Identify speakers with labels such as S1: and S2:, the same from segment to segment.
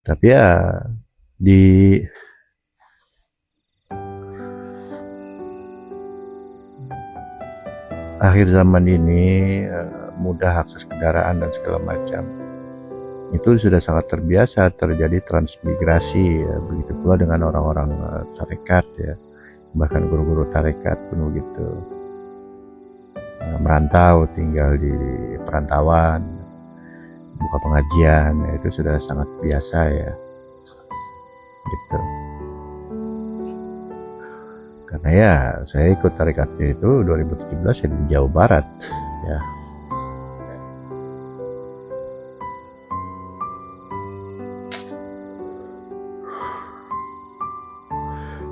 S1: Tapi ya di akhir zaman ini mudah akses kendaraan dan segala macam, itu sudah sangat terbiasa terjadi transmigrasi ya. Begitu pula dengan orang-orang tarekat ya, bahkan guru-guru tarekat pun begitu, merantau tinggal di perantauan, buka pengajian ya, itu sudah sangat biasa ya gitu. Karena ya saya ikut tarekatnya itu 2017 ya di Jawa Barat ya.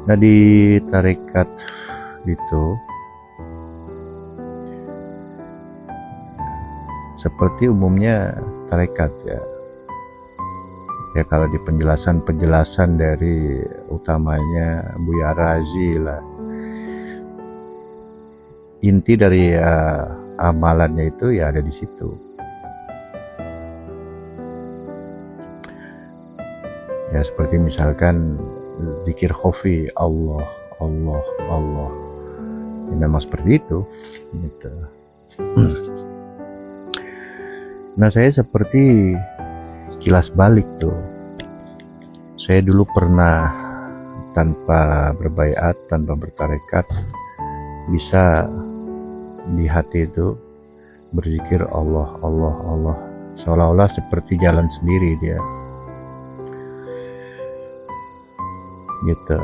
S1: Nah di tarekat itu seperti umumnya tarekat ya. Ya kalau di penjelasan dari utamanya Buya Razi lah, inti dari amalannya itu ya ada di situ. Ya seperti misalkan zikir khafi, Allah, Allah, Allah. Ya, memang seperti itu. Gitu. Nah saya seperti kilas balik tuh. Saya dulu pernah tanpa berbaiat, tanpa bertarekat, bisa di hati itu berzikir Allah, Allah, Allah, seolah-olah seperti jalan sendiri dia gitu.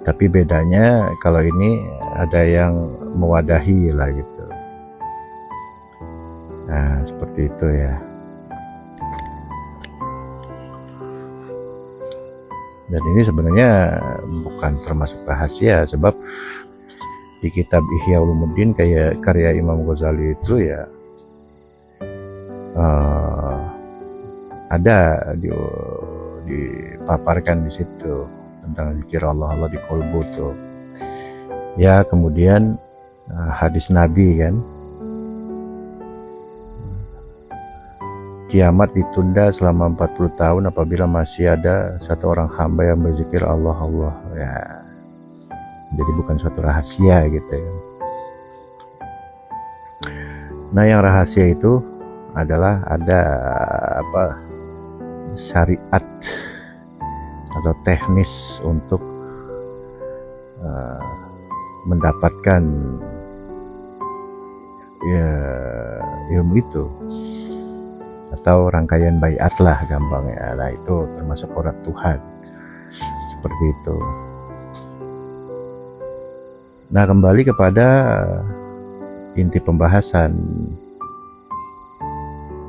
S1: Tapi bedanya kalau ini ada yang mewadahi lah gitu. Nah seperti itu ya. Dan ini sebenarnya bukan termasuk rahasia, sebab di kitab Ihya Ulumuddin kayak karya Imam Ghazali itu ya ada dipaparkan di situ tentang zikir Allah, Allah di kolbu tuh. Ya kemudian hadis Nabi kan, kiamat ditunda selama 40 tahun apabila masih ada satu orang hamba yang berzikir Allah, Allah ya. Jadi bukan suatu rahasia gitu ya. Nah yang rahasia itu adalah ada syariat atau teknis untuk mendapatkan ya, ilmu itu, atau rangkaian baiat lah gampangnya. Nah itu termasuk orang Tuhan seperti itu. Nah kembali kepada inti pembahasan,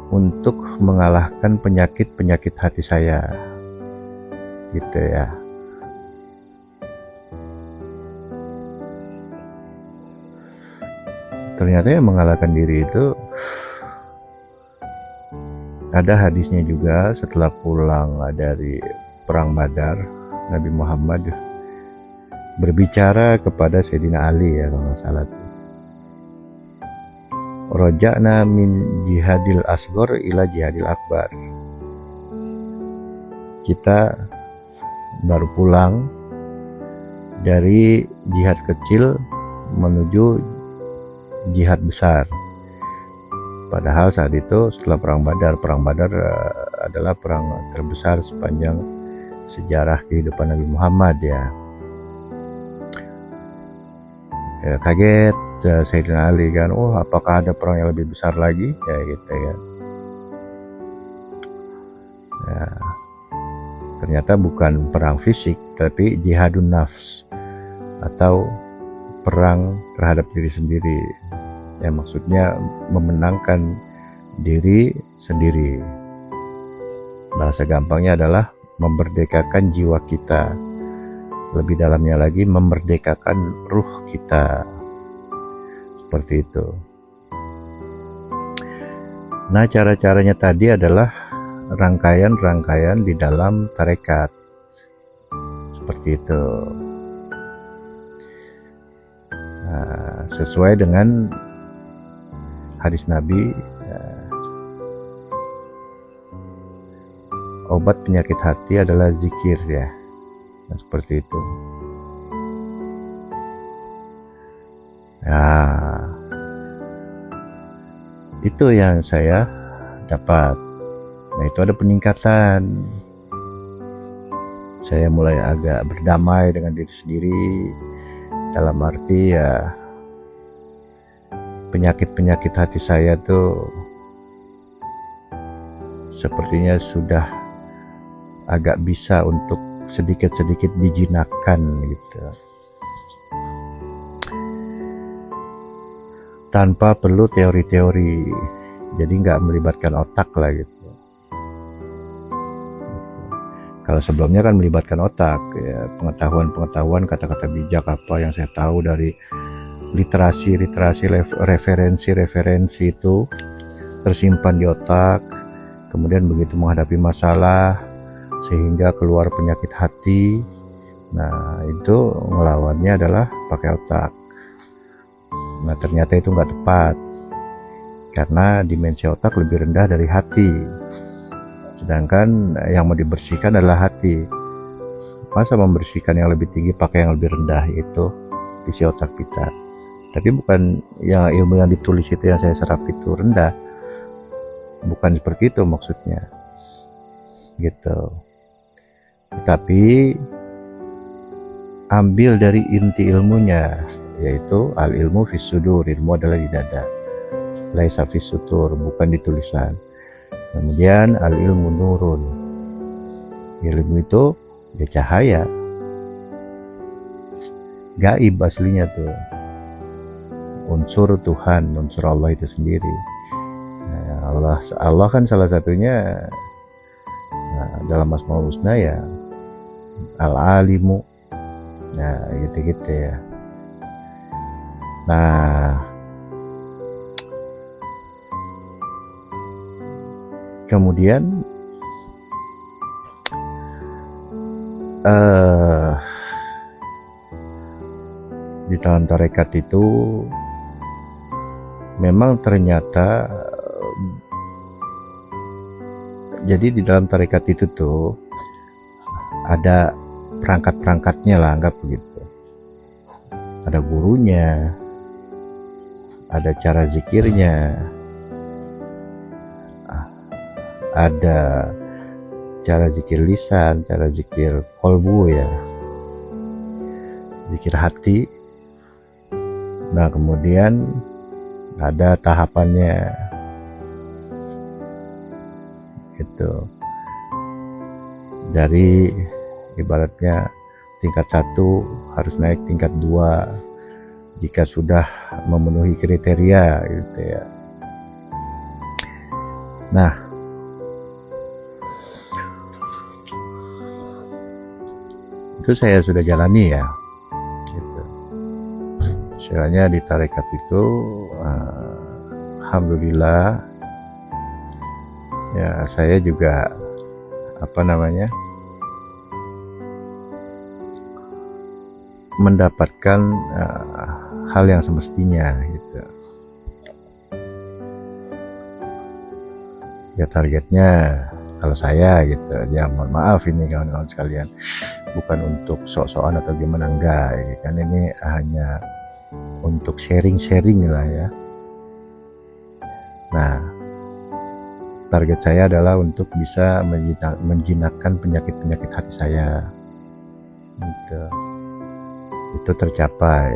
S1: untuk mengalahkan penyakit-penyakit hati saya gitu ya. Ternyata yang mengalahkan diri itu ada hadisnya juga. Setelah pulang dari perang Badar, Nabi Muhammad berbicara kepada Sayyidina Ali ya kalau nggak salah, roja'na min jihadil asghar ila jihadil akbar. Kita baru pulang dari jihad kecil menuju jihad besar. Padahal saat itu setelah perang Badar adalah perang terbesar sepanjang sejarah kehidupan Nabi Muhammad ya. Kaget Sayyidina Ali kan, oh apakah ada perang yang lebih besar lagi ya gitu ya. Ya ternyata bukan perang fisik, tapi jihadun nafs atau perang terhadap diri sendiri. Ya maksudnya memenangkan diri sendiri. Bahasa gampangnya adalah memerdekakan jiwa kita. Lebih dalamnya lagi memerdekakan ruh kita. Seperti itu. Nah cara-caranya tadi adalah rangkaian-rangkaian di dalam tarekat. Seperti itu. Nah, sesuai dengan hadis Nabi, obat penyakit hati adalah zikir ya. Nah, seperti itu. Nah, itu yang saya dapat. Nah, itu ada peningkatan. Saya mulai agak berdamai dengan diri sendiri, dalam arti ya penyakit-penyakit hati saya tuh sepertinya sudah agak bisa untuk sedikit-sedikit dijinakkan gitu, tanpa perlu teori-teori, jadi nggak melibatkan otak lah gitu. Kalau sebelumnya kan melibatkan otak ya, pengetahuan kata-kata bijak apa yang saya tahu dari literasi referensi itu tersimpan di otak, kemudian begitu menghadapi masalah sehingga keluar penyakit hati, nah itu ngelawannya adalah pakai otak. Nah ternyata itu nggak tepat, karena dimensi otak lebih rendah dari hati, sedangkan yang mau dibersihkan adalah hati. Masa membersihkan yang lebih tinggi pakai yang lebih rendah, itu isi otak kita. Tapi bukan yang ilmu yang ditulis itu yang saya serap itu rendah, bukan seperti itu maksudnya gitu. Tetapi ambil dari inti ilmunya, yaitu al ilmu fis sudur, ilmu adalah di dada, laisa fis sutur, bukan di tulisan. Kemudian al ilmu nurun, ilmu itu ya cahaya, gaib aslinya tuh, unsur Tuhan, unsur Allah itu sendiri. Nah, Allah kan salah satunya, nah, dalam Asmaul Husna ya al-alimu, nah gitu-gitu ya. Nah kemudian di dalam tarekat itu memang ternyata, jadi di dalam tarekat itu tuh ada perangkat-perangkatnya lah, anggap begitu. Ada gurunya, ada cara zikirnya, ada cara zikir lisan, cara zikir kolbu ya, zikir hati. Nah kemudian ada tahapannya gitu, dari ibaratnya tingkat 1 harus naik tingkat 2 jika sudah memenuhi kriteria gitu ya. Nah itu saya sudah jalani ya gitu. Soalnya di tarekat itu alhamdulillah ya, saya juga mendapatkan hal yang semestinya gitu ya. Targetnya kalau saya gitu ya, mohon maaf ini kawan-kawan sekalian, bukan untuk sok-sokan atau gimana, enggak ya, kan ini hanya untuk sharing lah ya. Nah target saya adalah untuk bisa menjinakkan penyakit-penyakit hati saya gitu. Itu tercapai.